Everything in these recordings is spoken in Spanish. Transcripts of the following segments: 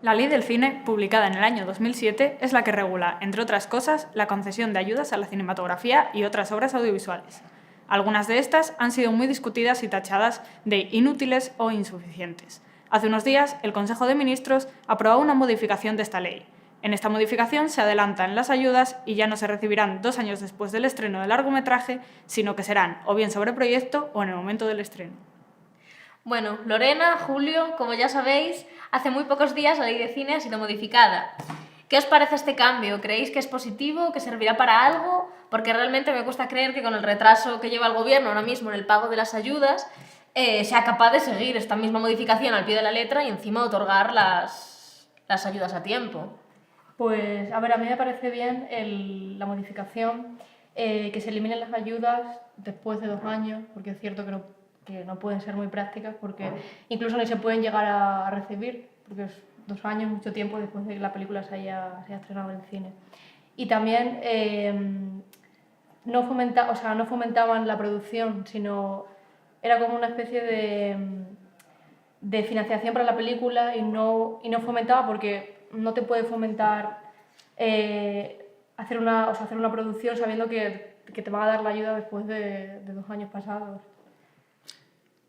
La Ley del Cine, publicada en el año 2007, es la que regula, entre otras cosas, la concesión de ayudas a la cinematografía y otras obras audiovisuales. Algunas de estas han sido muy discutidas y tachadas de inútiles o insuficientes. Hace unos días, el Consejo de Ministros aprobó una modificación de esta ley. En esta modificación se adelantan las ayudas y ya no se recibirán 2 años después del estreno del largometraje, sino que serán o bien sobre proyecto o en el momento del estreno. Bueno, Lorena, Julio, como ya sabéis, hace muy pocos días la ley de cine ha sido modificada. ¿Qué os parece este cambio? ¿Creéis que es positivo, que servirá para algo? Porque realmente me cuesta creer que con el retraso que lleva el gobierno ahora mismo en el pago de las ayudas, sea capaz de seguir esta misma modificación al pie de la letra y encima otorgar las ayudas a tiempo. Pues, a ver, a mí me parece bien la modificación, que se eliminen las ayudas después de 2 años, porque es cierto que no pueden ser muy prácticas, porque incluso ni se pueden llegar a recibir, porque es 2 años, mucho tiempo después de que la película se haya estrenado en el cine. Y también no fomentaban la producción, sino era como una especie de financiación para la película y no fomentaba, porque no te puede fomentar hacer una producción sabiendo que te van a dar la ayuda después de 2 años pasados.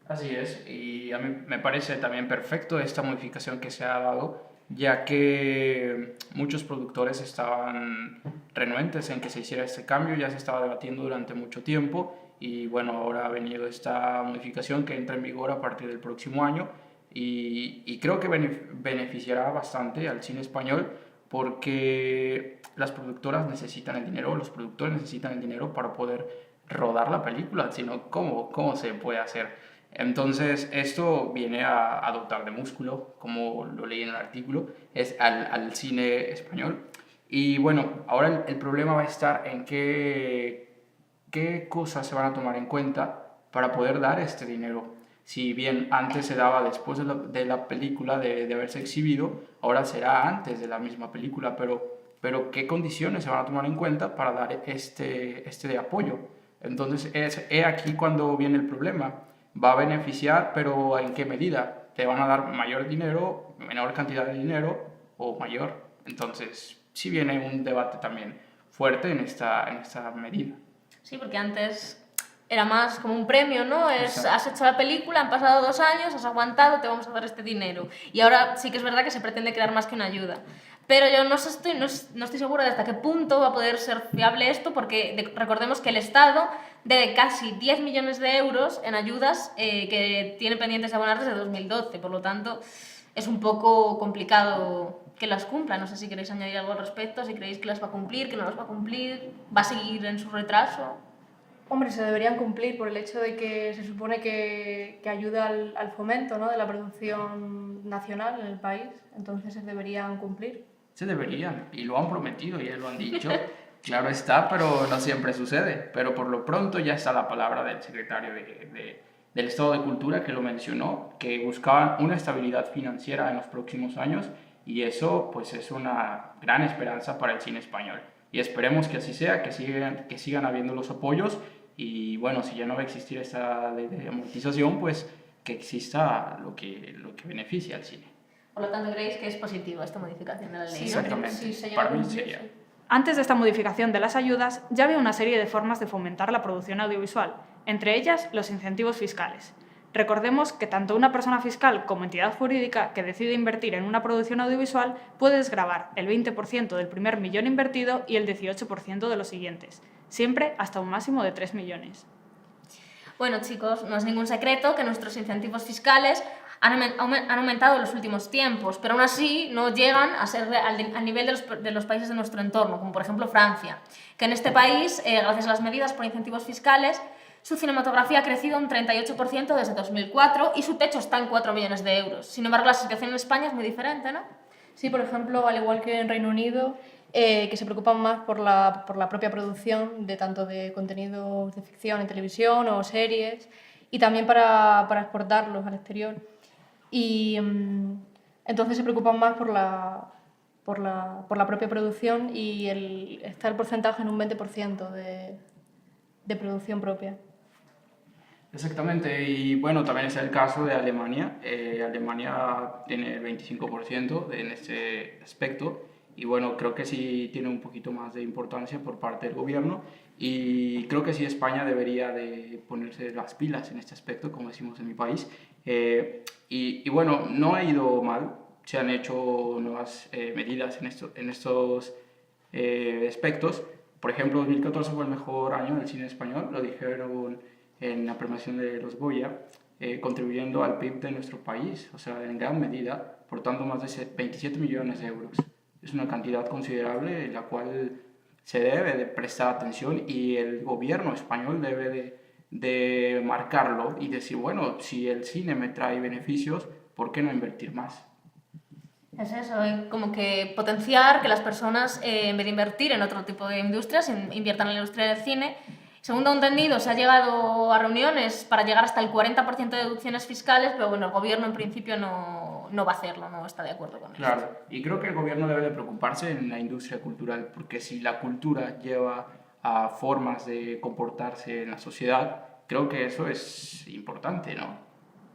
Así es, y a mí me parece también perfecto esta modificación que se ha dado, ya que muchos productores estaban renuentes en que se hiciera este cambio, ya se estaba debatiendo durante mucho tiempo y bueno, ahora ha venido esta modificación que entra en vigor a partir del próximo año y creo que beneficiará bastante al cine español porque las productoras necesitan el dinero, los productores necesitan el dinero para poder rodar la película, sino cómo se puede hacer. Entonces, esto viene a dotar de músculo, como lo leí en el artículo, es al cine español. Y bueno, ahora el problema va a estar en qué cosas se van a tomar en cuenta para poder dar este dinero. Si bien antes se daba después de la película de haberse exhibido, ahora será antes de la misma película, pero ¿qué condiciones se van a tomar en cuenta para dar este de apoyo? Entonces, es aquí cuando viene el problema. Va a beneficiar, pero ¿en qué medida? ¿Te van a dar mayor dinero, menor cantidad de dinero o mayor? Entonces, sí viene un debate también fuerte en esta medida. Sí, porque antes era más como un premio, ¿no? Exacto. Has hecho la película, han pasado 2 años, has aguantado, te vamos a dar este dinero. Y ahora sí que es verdad que se pretende crear más que una ayuda. Pero yo no estoy segura de hasta qué punto va a poder ser fiable esto, porque recordemos que el Estado debe casi 10 millones de euros en ayudas que tiene pendientes de abonar desde 2012. Por lo tanto, es un poco complicado que las cumpla. No sé si queréis añadir algo al respecto, si creéis que las va a cumplir, que no las va a cumplir, va a seguir en su retraso. Hombre, se deberían cumplir por el hecho de que se supone que ayuda al fomento, ¿no?, de la producción nacional en el país, entonces se deberían cumplir. Se deberían, y lo han prometido, ya lo han dicho. Claro está, pero no siempre sucede. Pero por lo pronto ya está la palabra del secretario del Estado de Cultura que lo mencionó, que buscaban una estabilidad financiera en los próximos años y eso pues es una gran esperanza para el cine español. Y esperemos que así sea, que sigan habiendo los apoyos y bueno, si ya no va a existir esta ley de amortización, pues que exista lo que beneficia al cine. Por lo tanto, ¿creéis que es positiva esta modificación de la ley? Sí, Exactamente. sí, se llega Para a mí cumplir, sería. sí. Antes de esta modificación de las ayudas, ya había una serie de formas de fomentar la producción audiovisual, entre ellas los incentivos fiscales. Recordemos que tanto una persona fiscal como entidad jurídica que decide invertir en una producción audiovisual puede desgravar el 20% del primer millón invertido y el 18% de los siguientes, siempre hasta un máximo de 3 millones. Bueno, chicos, no es ningún secreto que nuestros incentivos fiscales han aumentado en los últimos tiempos, pero aún así no llegan a ser al nivel de los países de nuestro entorno, como por ejemplo Francia, que en este país, gracias a las medidas por incentivos fiscales, su cinematografía ha crecido un 38% desde 2004 y su techo está en 4 millones de euros. Sin embargo, la situación en España es muy diferente, ¿no? Sí, por ejemplo, al igual que en Reino Unido, que se preocupan más por la propia producción de tanto de contenidos de ficción en televisión o series y también para exportarlos al exterior. Y entonces se preocupan más por la propia producción y está el porcentaje en un 20% de producción propia. Exactamente, y bueno, también es el caso de Alemania. Alemania tiene el 25% en este aspecto y bueno, creo que sí tiene un poquito más de importancia por parte del gobierno y creo que sí España debería de ponerse las pilas en este aspecto, como decimos en mi país. Y bueno, no ha ido mal, se han hecho nuevas medidas en estos aspectos. Por ejemplo, 2014 fue el mejor año del cine español, lo dijeron en la premiación de los Goya, contribuyendo al PIB de nuestro país, o sea, en gran medida, aportando más de 27 millones de euros. Es una cantidad considerable en la cual se debe de prestar atención y el gobierno español debe de marcarlo y decir, bueno, si el cine me trae beneficios, ¿por qué no invertir más? Es eso, como que potenciar que las personas, en vez de invertir en otro tipo de industrias, inviertan en la industria del cine. Según tengo entendido, se ha llegado a reuniones para llegar hasta el 40% de deducciones fiscales, pero bueno, el gobierno en principio no va a hacerlo, no está de acuerdo con Claro, esto. y creo que el gobierno debe de preocuparse en la industria cultural, porque si la cultura lleva a formas de comportarse en la sociedad, creo que eso es importante, ¿no?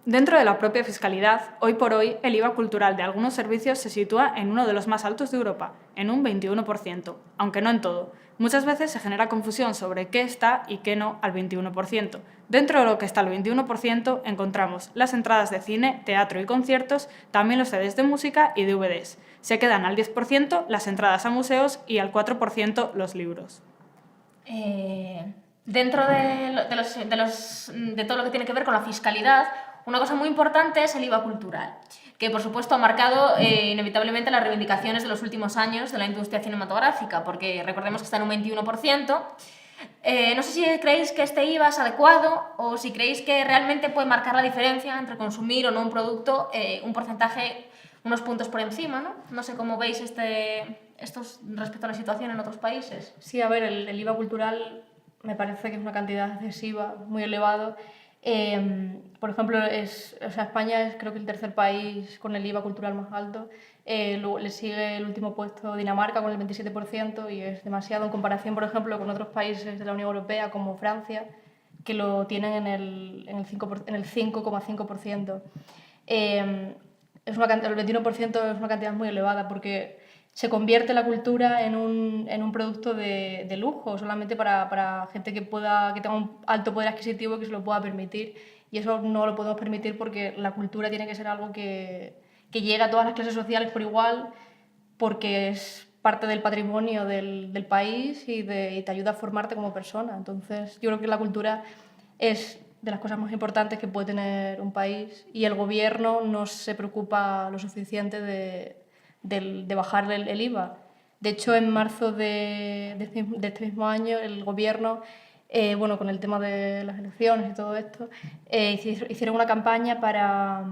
Dentro de la propia fiscalidad, hoy por hoy el IVA cultural de algunos servicios se sitúa en uno de los más altos de Europa, en un 21%, aunque no en todo. Muchas veces se genera confusión sobre qué está y qué no al 21%. Dentro de lo que está al 21% encontramos las entradas de cine, teatro y conciertos, también los CDs de música y DVDs. Se quedan al 10% las entradas a museos y al 4% los libros. Dentro de todo lo que tiene que ver con la fiscalidad, una cosa muy importante es el IVA cultural, que por supuesto ha marcado inevitablemente las reivindicaciones de los últimos años de la industria cinematográfica, porque recordemos que está en un 21%. No sé si creéis que este IVA es adecuado o si creéis que realmente puede marcar la diferencia entre consumir o no un producto, un porcentaje, unos puntos por encima, ¿no? No sé cómo veis estos respecto a la situación en otros países. Sí, a ver, el IVA cultural me parece que es una cantidad excesiva, muy elevado. Por ejemplo, o sea, España es creo que el tercer país con el IVA cultural más alto. Luego le sigue el último puesto Dinamarca con el 27% y es demasiado en comparación, por ejemplo, con otros países de la Unión Europea como Francia, que lo tienen en el 5,5%. El 21% es una cantidad muy elevada porque se convierte la cultura en un producto de lujo, solamente para gente que tenga un alto poder adquisitivo y que se lo pueda permitir. Y eso no lo podemos permitir porque la cultura tiene que ser algo que llegue a todas las clases sociales por igual, porque es parte del patrimonio del país y te ayuda a formarte como persona. Entonces, yo creo que la cultura es de las cosas más importantes que puede tener un país y el gobierno no se preocupa lo suficiente de bajar el IVA. De hecho, en marzo de este mismo año, el gobierno, bueno, con el tema de las elecciones y todo esto, hicieron una campaña para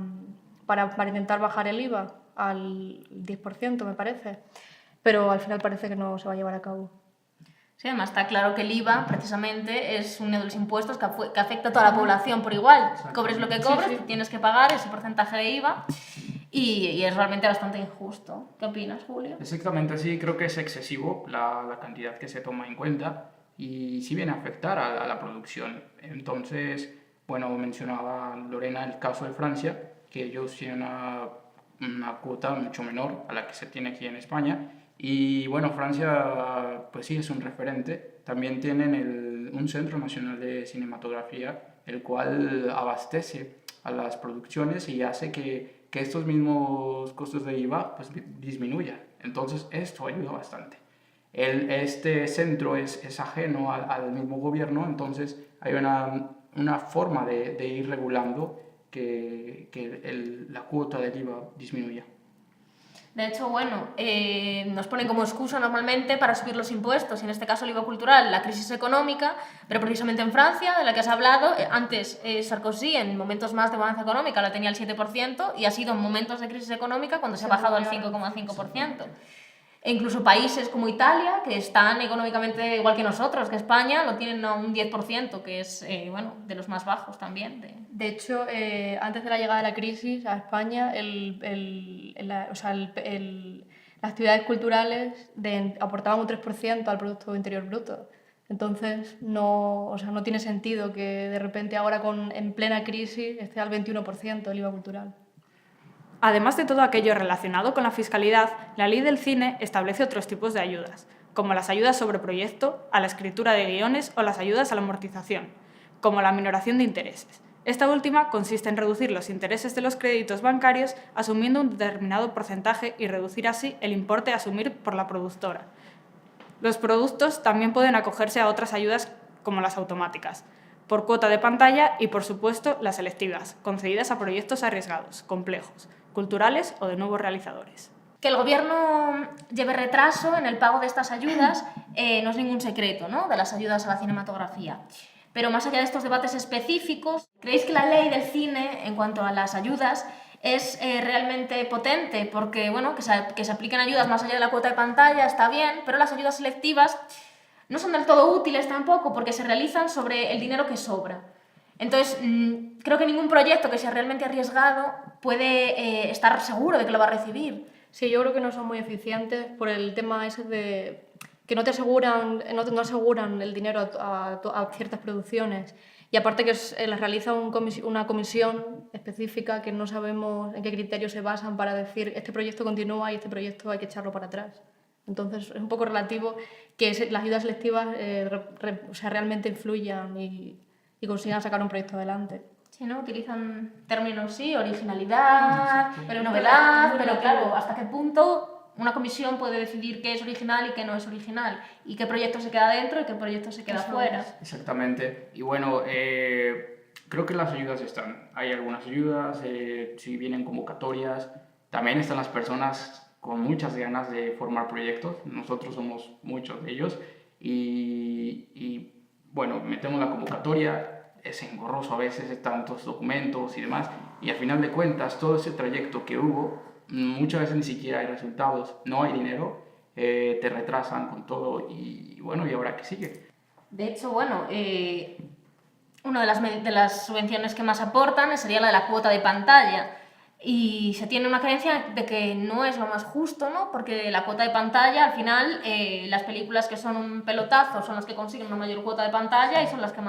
intentar bajar el IVA al 10%, me parece, pero al final parece que no se va a llevar a cabo. Sí, además está claro que el IVA, precisamente, es uno de los impuestos que afecta a toda la población por igual. Cobres lo que cobres, Sí, sí. tú tienes que pagar ese porcentaje de IVA y es realmente bastante injusto. ¿Qué opinas, Julio? Exactamente, sí, creo que es excesivo la cantidad que se toma en cuenta y sí viene a afectar a la producción. Entonces, bueno, mencionaba Lorena el caso de Francia, que ellos tienen una cuota mucho menor a la que se tiene aquí en España. Y bueno, Francia, pues sí, es un referente. También tienen un Centro Nacional de Cinematografía, el cual abastece a las producciones y hace que estos mismos costos de IVA pues, disminuyan. Entonces, esto ayuda bastante. Este centro es ajeno al mismo gobierno, entonces hay una forma de ir regulando que la cuota del IVA disminuya. De hecho, bueno, nos ponen como excusa normalmente para subir los impuestos, y en este caso el IVA cultural, la crisis económica, pero precisamente en Francia, de la que has hablado, antes Sarkozy en momentos más de bonanza económica lo tenía al 7% y ha sido en momentos de crisis económica cuando se ha bajado al 5,5%. E incluso países como Italia, que están económicamente igual que nosotros, que España, lo tienen a un 10%, que es bueno, de los más bajos también. De hecho, antes de la llegada de la crisis a España, las actividades culturales aportaban un 3% al Producto Interior Bruto. Entonces, no, o sea, no tiene sentido que de repente ahora en plena crisis esté al 21% el IVA cultural. Además de todo aquello relacionado con la fiscalidad, la Ley del Cine establece otros tipos de ayudas, como las ayudas sobre proyecto, a la escritura de guiones o las ayudas a la amortización, como la minoración de intereses. Esta última consiste en reducir los intereses de los créditos bancarios asumiendo un determinado porcentaje y reducir así el importe a asumir por la productora. Los productos también pueden acogerse a otras ayudas como las automáticas, por cuota de pantalla y, por supuesto, las selectivas, concedidas a proyectos arriesgados, complejos, culturales o de nuevos realizadores. Que el Gobierno lleve retraso en el pago de estas ayudas no es ningún secreto, ¿no?, de las ayudas a la cinematografía. Pero más allá de estos debates específicos, ¿creéis que la ley del cine, en cuanto a las ayudas, es realmente potente? Porque, bueno, que se apliquen ayudas más allá de la cuota de pantalla está bien, pero las ayudas selectivas no son del todo útiles tampoco, porque se realizan sobre el dinero que sobra. Entonces, creo que ningún proyecto que sea realmente arriesgado puede estar seguro de que lo va a recibir. Sí, yo creo que no son muy eficientes por el tema ese de que no aseguran el dinero a ciertas producciones. Y aparte que las realiza una comisión específica que no sabemos en qué criterios se basan para decir este proyecto continúa y este proyecto hay que echarlo para atrás. Entonces es un poco relativo que las ayudas selectivas realmente influyan y consigan sacar un proyecto adelante. Sí, ¿no? Utilizan términos, sí, originalidad, novedad, pero claro, ¿hasta qué punto una comisión puede decidir qué es original y qué no es original? Y qué proyecto se queda dentro y qué proyecto se queda fuera. Exactamente. Y bueno, creo que las ayudas están. Hay algunas ayudas, si vienen convocatorias. También están las personas con muchas ganas de formar proyectos. Nosotros somos muchos de ellos. Y bueno, metemos la convocatoria. Es engorroso a veces, tantos documentos y demás. Y al final de cuentas, todo ese trayecto que hubo, muchas veces ni siquiera hay resultados, no hay dinero, te retrasan con todo y bueno, ¿y ahora qué sigue? De hecho, bueno, una de las subvenciones que más aportan sería la de la cuota de pantalla. Y se tiene una creencia de que no es lo más justo, ¿no? Porque la cuota de pantalla, al final, las películas que son un pelotazo son las que consiguen una mayor cuota de pantalla y son las que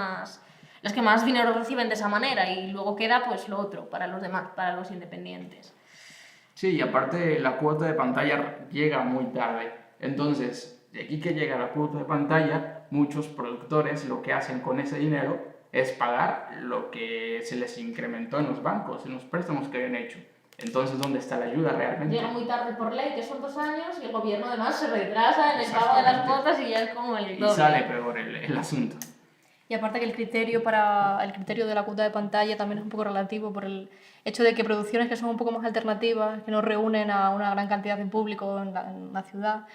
más dinero reciben de esa manera, y luego queda pues lo otro para los demás, para los independientes. Sí, y aparte la cuota de pantalla llega muy tarde. Entonces, de aquí que llega la cuota de pantalla, muchos productores lo que hacen con ese dinero es pagar lo que se les incrementó en los bancos, en los préstamos que habían hecho. Entonces, ¿dónde está la ayuda realmente? Llega muy tarde por ley, que son 2 años, y el gobierno además se retrasa en el pago de las cuotas y ya es como el doble. Y sale peor el asunto. Y aparte que el criterio de la cuota de pantalla también es un poco relativo por el hecho de que producciones que son un poco más alternativas, que no reúnen a una gran cantidad de público en la ciudad,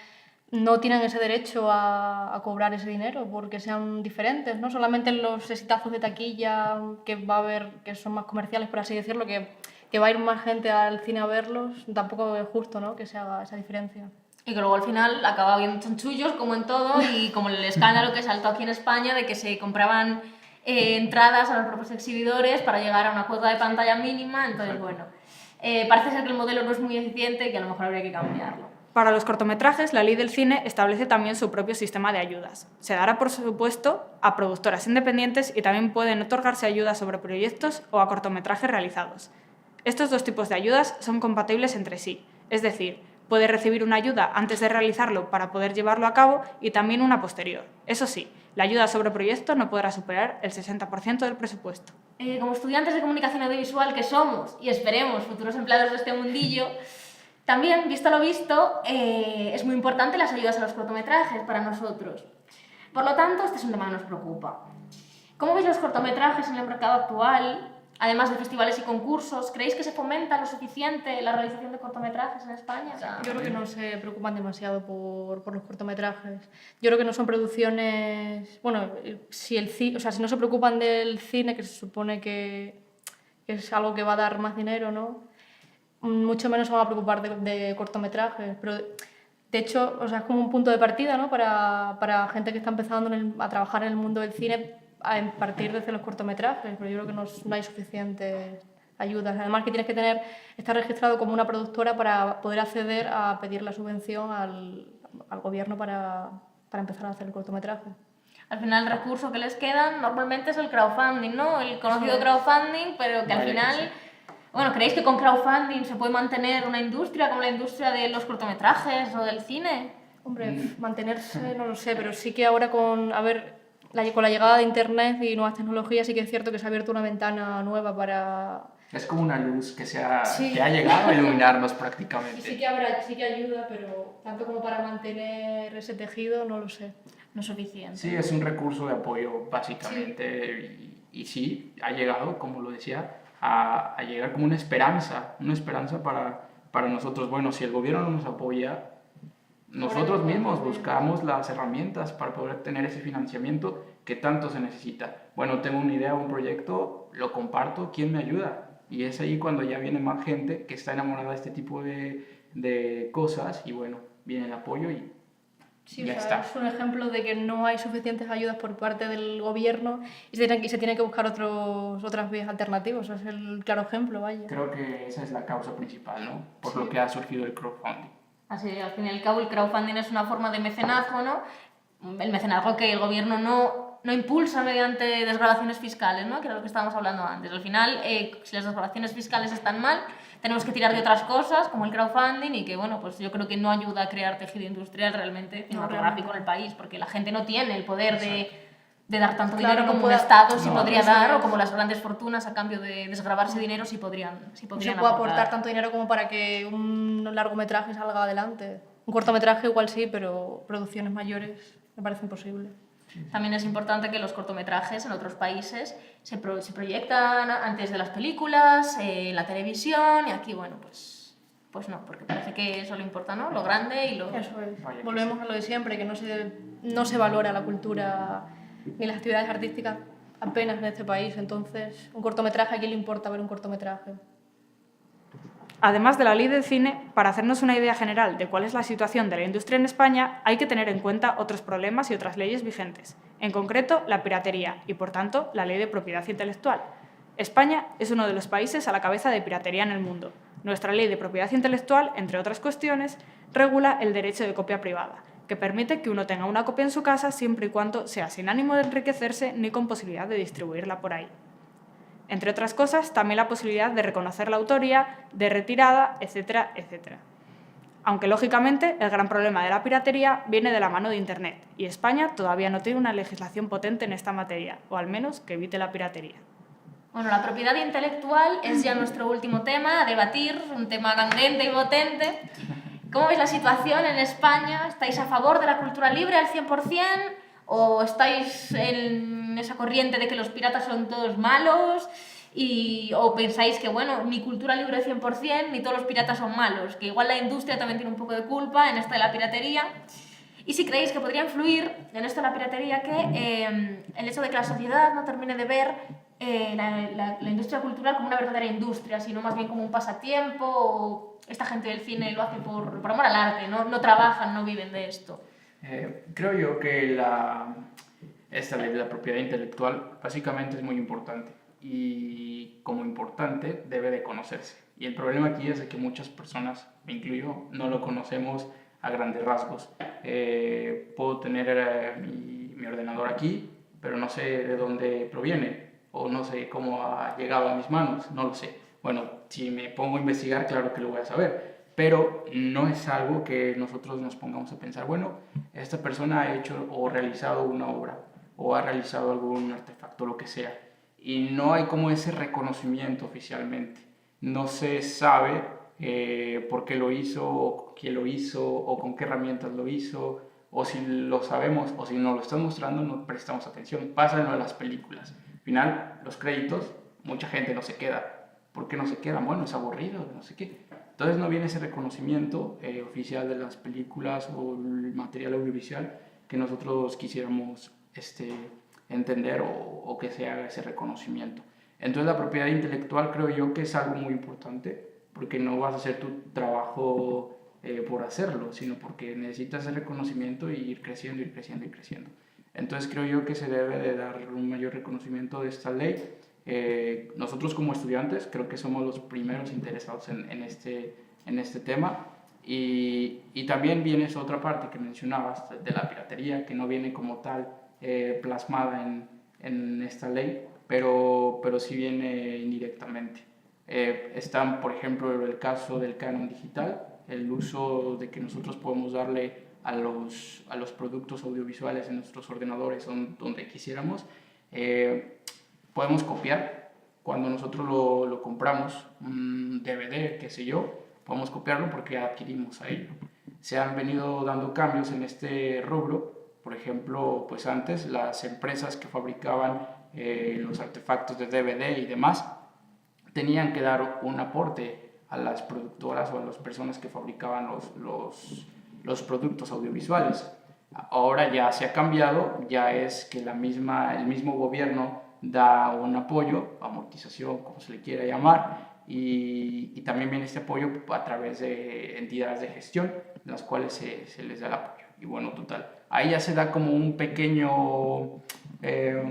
no tienen ese derecho a cobrar ese dinero porque sean diferentes, ¿no? Solamente los exitazos de taquilla que va a haber, que son más comerciales, por así decirlo, que va a ir más gente al cine a verlos, tampoco es justo, ¿no?, que se haga esa diferencia. Y que luego al final acaba habiendo chanchullos, como en todo, y como el escándalo que saltó aquí en España de que se compraban entradas a los propios exhibidores para llegar a una cuota de pantalla mínima. Entonces, bueno, parece ser que el modelo no es muy eficiente y que a lo mejor habría que cambiarlo. Para los cortometrajes, la Ley del Cine establece también su propio sistema de ayudas. Se dará, por supuesto, a productoras independientes y también pueden otorgarse ayudas sobre proyectos o a cortometrajes realizados. Estos dos tipos de ayudas son compatibles entre sí, es decir, puede recibir una ayuda antes de realizarlo para poder llevarlo a cabo y también una posterior. Eso sí, la ayuda sobre proyecto no podrá superar el 60% del presupuesto. Como estudiantes de comunicación audiovisual que somos, y esperemos futuros empleados de este mundillo, también, visto lo visto, es muy importante las ayudas a los cortometrajes para nosotros. Por lo tanto, este es un tema que nos preocupa. ¿Cómo veis los cortometrajes en el mercado actual? Además de festivales y concursos, ¿creéis que se fomenta lo suficiente la realización de cortometrajes en España? Yo creo que no se preocupan demasiado por los cortometrajes. Yo creo que no son producciones... Bueno, si no se preocupan del cine, que se supone que es algo que va a dar más dinero, ¿no?, mucho menos se van a preocupar de cortometrajes. Pero, de hecho, es como un punto de partida, ¿no?, para gente que está empezando a trabajar en el mundo del cine, a partir desde los cortometrajes, pero yo creo que no hay suficientes ayudas. Además que tienes que estar registrado como una productora para poder acceder a pedir la subvención al gobierno para empezar a hacer el cortometraje. Al final el recurso que les queda normalmente es el crowdfunding, ¿no? El conocido Eso es. crowdfunding, pero que al Vaya que final... sí. Bueno, ¿creéis que con crowdfunding se puede mantener una industria como la industria de los cortometrajes o del cine? Hombre, mantenerse no lo sé, pero sí que ahora con, a ver, con la llegada de Internet y nuevas tecnologías sí que es cierto que se ha abierto una ventana nueva para... Es como una luz que, Sí. que ha llegado a iluminarnos Y prácticamente. sí que ayuda, pero tanto como para mantener ese tejido, no lo sé. No es suficiente. Sí, es un recurso de apoyo básicamente y sí, ha llegado, como lo decía, a llegar como una esperanza para nosotros. Bueno, si el gobierno no nos apoya, nosotros Ahora mismos mismo, buscamos las herramientas para poder tener ese financiamiento que tanto se necesita. Bueno, tengo una idea, un proyecto, lo comparto, ¿quién me ayuda? Y es ahí cuando ya viene más gente que está enamorada de este tipo de cosas y bueno, viene el apoyo y Sí, ya o sea, está. es un ejemplo de que no hay suficientes ayudas por parte del gobierno y se tiene que buscar otras vías alternativas. Es el claro ejemplo, vaya. Creo que esa es la causa principal, ¿no? Por Sí. lo que ha surgido el crowdfunding. Así, al fin y al cabo, el crowdfunding es una forma de mecenazgo, ¿no? El mecenazgo que el gobierno no impulsa mediante desgravaciones fiscales, ¿no? Que era lo que estábamos hablando antes. Al final, si las desgravaciones fiscales están mal, tenemos que tirar de otras cosas, como el crowdfunding, y que, bueno, pues yo creo que no ayuda a crear tejido industrial realmente cinematográfico en el país, porque la gente no tiene el poder de dar tanto Claro, dinero no como puede- un Estado sí no, podría eso dar, o es. como las grandes fortunas a cambio de desgravarse dinero sí podrían No se puede aportar. aportar tanto dinero como para que un largometraje salga adelante. Un cortometraje igual sí, pero producciones mayores me parece imposible. También es importante que los cortometrajes en otros países se proyectan antes de las películas, en la televisión, y aquí, bueno, pues no, porque parece que solo importa, ¿no? Lo grande y lo... Eso es. Vaya que Volvemos a lo de siempre, que no se valora la cultura ni las actividades artísticas apenas en este país. Entonces, un cortometraje, ¿a quién le importa ver un cortometraje? Además de la ley del cine, para hacernos una idea general de cuál es la situación de la industria en España, hay que tener en cuenta otros problemas y otras leyes vigentes, en concreto la piratería y, por tanto, la ley de propiedad intelectual. España es uno de los países a la cabeza de piratería en el mundo. Nuestra ley de propiedad intelectual, entre otras cuestiones, regula el derecho de copia privada, que permite que uno tenga una copia en su casa siempre y cuando sea sin ánimo de enriquecerse ni con posibilidad de distribuirla por ahí. Entre otras cosas, también la posibilidad de reconocer la autoría, de retirada, etcétera, etcétera. Aunque, lógicamente, el gran problema de la piratería viene de la mano de Internet, y España todavía no tiene una legislación potente en esta materia, o al menos que evite la piratería. Bueno, la propiedad intelectual es ya nuestro último tema a debatir, un tema candente y potente. ¿Cómo veis la situación en España? ¿Estáis a favor de la cultura libre al 100%? ¿O estáis en esa corriente de que los piratas son todos malos? ¿O pensáis que, bueno, ni cultura libre al 100%, ni todos los piratas son malos? Que igual la industria también tiene un poco de culpa en esta de la piratería. Y si creéis que podría influir en esto de la piratería que el hecho de que la sociedad no termine de ver la industria cultural como una verdadera industria, sino más bien como un pasatiempo, o esta gente del cine lo hace por amor al arte, no trabajan, no viven de esto. Creo yo que esta ley de la propiedad intelectual básicamente es muy importante y como importante debe de conocerse. Y el problema aquí es de que muchas personas, me incluyo, no lo conocemos a grandes rasgos. Puedo tener mi ordenador aquí, pero no sé de dónde proviene o no sé cómo ha llegado a mis manos, no lo sé. Bueno, si me pongo a investigar, claro que lo voy a saber, pero no es algo que nosotros nos pongamos a pensar, bueno, esta persona ha hecho o realizado una obra o ha realizado algún artefacto, lo que sea, y no hay como ese reconocimiento oficialmente. No se sabe por qué lo hizo, o quién lo hizo, o con qué herramientas lo hizo, o si lo sabemos, o si nos lo están mostrando, no prestamos atención. Pasa en lo de las películas. Al final, los créditos, mucha gente no se queda. ¿Por qué no se queda? Bueno, es aburrido, no sé qué. Entonces no viene ese reconocimiento oficial de las películas o el material audiovisual que nosotros quisiéramos entender o que se haga ese reconocimiento. Entonces la propiedad intelectual creo yo que es algo muy importante porque no vas a hacer tu trabajo por hacerlo, sino porque necesitas el reconocimiento y ir creciendo, ir creciendo, ir creciendo. Entonces creo yo que se debe de dar un mayor reconocimiento de esta ley. Nosotros como estudiantes creo que somos los primeros interesados en este tema y también viene esa otra parte que mencionabas de la piratería, que no viene como tal plasmada en esta ley, pero sí viene indirectamente. Están, por ejemplo, el caso del canon digital, el uso de que nosotros podemos darle a los productos audiovisuales en nuestros ordenadores donde quisiéramos. Podemos copiar cuando nosotros lo compramos, un DVD, qué sé yo, podemos copiarlo porque adquirimos a ello. Se han venido dando cambios en este rubro. Por ejemplo, pues antes las empresas que fabricaban los artefactos de DVD y demás tenían que dar un aporte a las productoras o a las personas que fabricaban los productos audiovisuales. Ahora ya se ha cambiado, ya es que el mismo gobierno da un apoyo, amortización, como se le quiera llamar, y también viene este apoyo a través de entidades de gestión, en las cuales se les da el apoyo. Y bueno, total, ahí ya se da como un pequeño,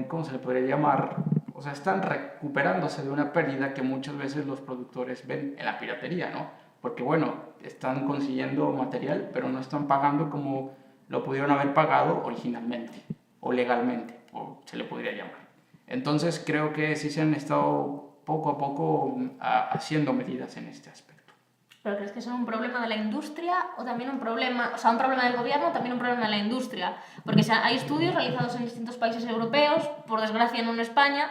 ¿cómo se le podría llamar? O sea, están recuperándose de una pérdida que muchas veces los productores ven en la piratería, ¿no? Porque bueno, están consiguiendo material, pero no están pagando como lo pudieron haber pagado originalmente o legalmente, o se le podría llamar. Entonces creo que sí se han estado poco a poco haciendo medidas en este aspecto. ¿Pero crees que es un problema de la industria o también un problema, o sea, un problema del gobierno o también un problema de la industria? Porque hay estudios realizados en distintos países europeos, por desgracia no en España,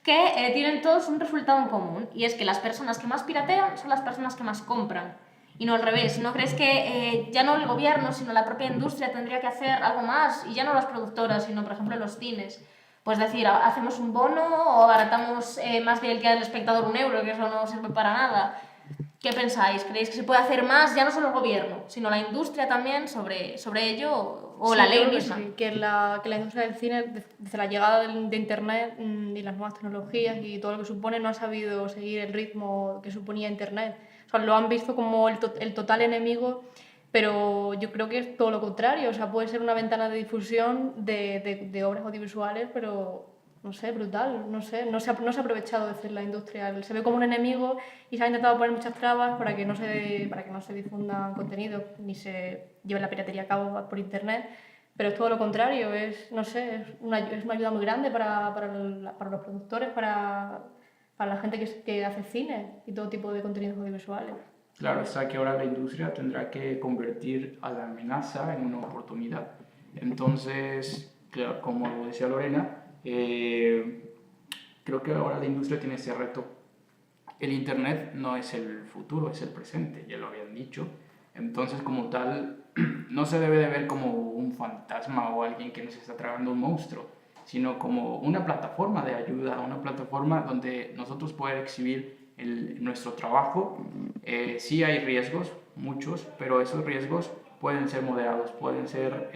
que tienen todos un resultado en común, y es que las personas que más piratean son las personas que más compran. Y no al revés. ¿No crees que ya no el gobierno, sino la propia industria tendría que hacer algo más? Y ya no las productoras, sino por ejemplo los cines. Pues decir, hacemos un bono o abaratamos más bien el día del espectador €1, que eso no sirve para nada. ¿Qué pensáis? ¿Creéis que se puede hacer más, ya no solo el gobierno, sino la industria también sobre ello o Sí, la ley creo que misma? sí, que la industria del cine, desde la llegada de Internet y las nuevas tecnologías y todo lo que supone, no ha sabido seguir el ritmo que suponía Internet. O sea, lo han visto como el total enemigo, pero yo creo que es todo lo contrario. O sea, puede ser una ventana de difusión de obras audiovisuales, pero no sé, brutal. No se ha aprovechado de decir la industria. Se ve como un enemigo y se ha intentado poner muchas trabas para que no se difundan contenidos ni se lleve la piratería a cabo por Internet. Pero es todo lo contrario, no sé, es una ayuda muy grande para los productores, para la gente que hace cine y todo tipo de contenidos audiovisuales. Claro, está que ahora la industria tendrá que convertir a la amenaza en una oportunidad. Entonces, claro, como lo decía Lorena, creo que ahora la industria tiene ese reto. El Internet no es el futuro, es el presente, ya lo habían dicho. Entonces, como tal, no se debe de ver como un fantasma o alguien que nos está tragando un monstruo, sino como una plataforma de ayuda, una plataforma donde nosotros poder exhibir nuestro trabajo. Sí hay riesgos, muchos, pero esos riesgos pueden ser moderados, pueden ser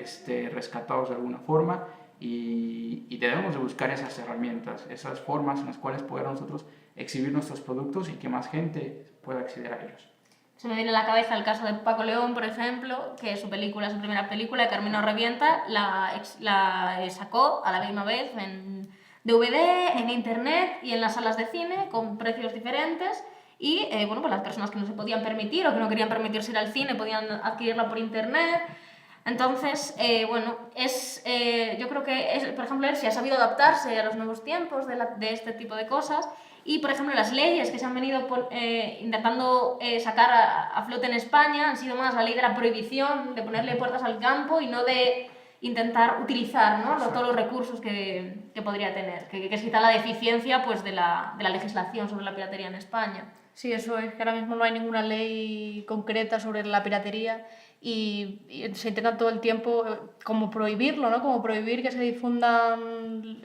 rescatados de alguna forma, y debemos de buscar esas herramientas, esas formas en las cuales poder nosotros exhibir nuestros productos y que más gente pueda acceder a ellos. Se me viene a la cabeza el caso de Paco León, por ejemplo, que su primera película, de Carmina Revienta, la sacó a la misma vez en DVD, en internet y en las salas de cine con precios diferentes. Y bueno, pues las personas que no se podían permitir o que no querían permitirse ir al cine podían adquirirla por internet. Entonces, bueno, yo creo que, por ejemplo, él sí ha sabido adaptarse a los nuevos tiempos de este tipo de cosas. Y, por ejemplo, las leyes que se han venido intentando sacar a flote en España han sido más la ley de la prohibición, de ponerle puertas al campo y no de intentar utilizar, ¿no?, todos los recursos que podría tener, que es quizá la deficiencia pues, de la legislación sobre la piratería en España. Sí, eso es, que ahora mismo no hay ninguna ley concreta sobre la piratería y se intenta todo el tiempo como prohibirlo, ¿no? Como prohibir que se difundan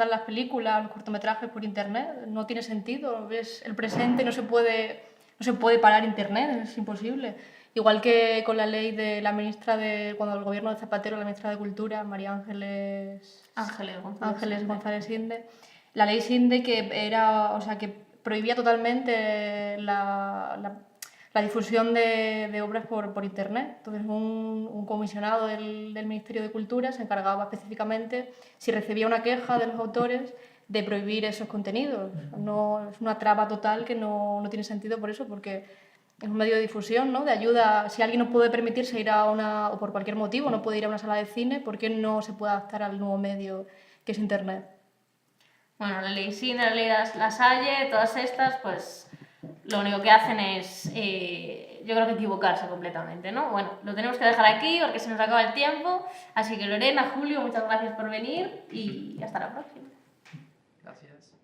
las películas, los cortometrajes por internet. No tiene sentido, es el presente, no se puede parar internet, es imposible. Igual que con la ley de la ministra cuando el gobierno de Zapatero, la ministra de Cultura, María Ángeles González Sinde, la ley Sinde que prohibía totalmente la difusión de obras por internet. Entonces un comisionado del Ministerio de Cultura se encargaba específicamente, si recibía una queja de los autores, de prohibir esos contenidos. No, es una traba total que no tiene sentido por eso, porque es un medio de difusión, ¿no? De ayuda. Si alguien no puede permitirse ir a una, o por cualquier motivo, no puede ir a una sala de cine, ¿por qué no se puede adaptar al nuevo medio que es Internet? Bueno, la ley Cine, la ley La Salle, todas estas, pues lo único que hacen es, yo creo que equivocarse completamente, ¿no? Bueno, lo tenemos que dejar aquí porque se nos acaba el tiempo. Así que Lorena, Julio, muchas gracias por venir y hasta la próxima. Gracias.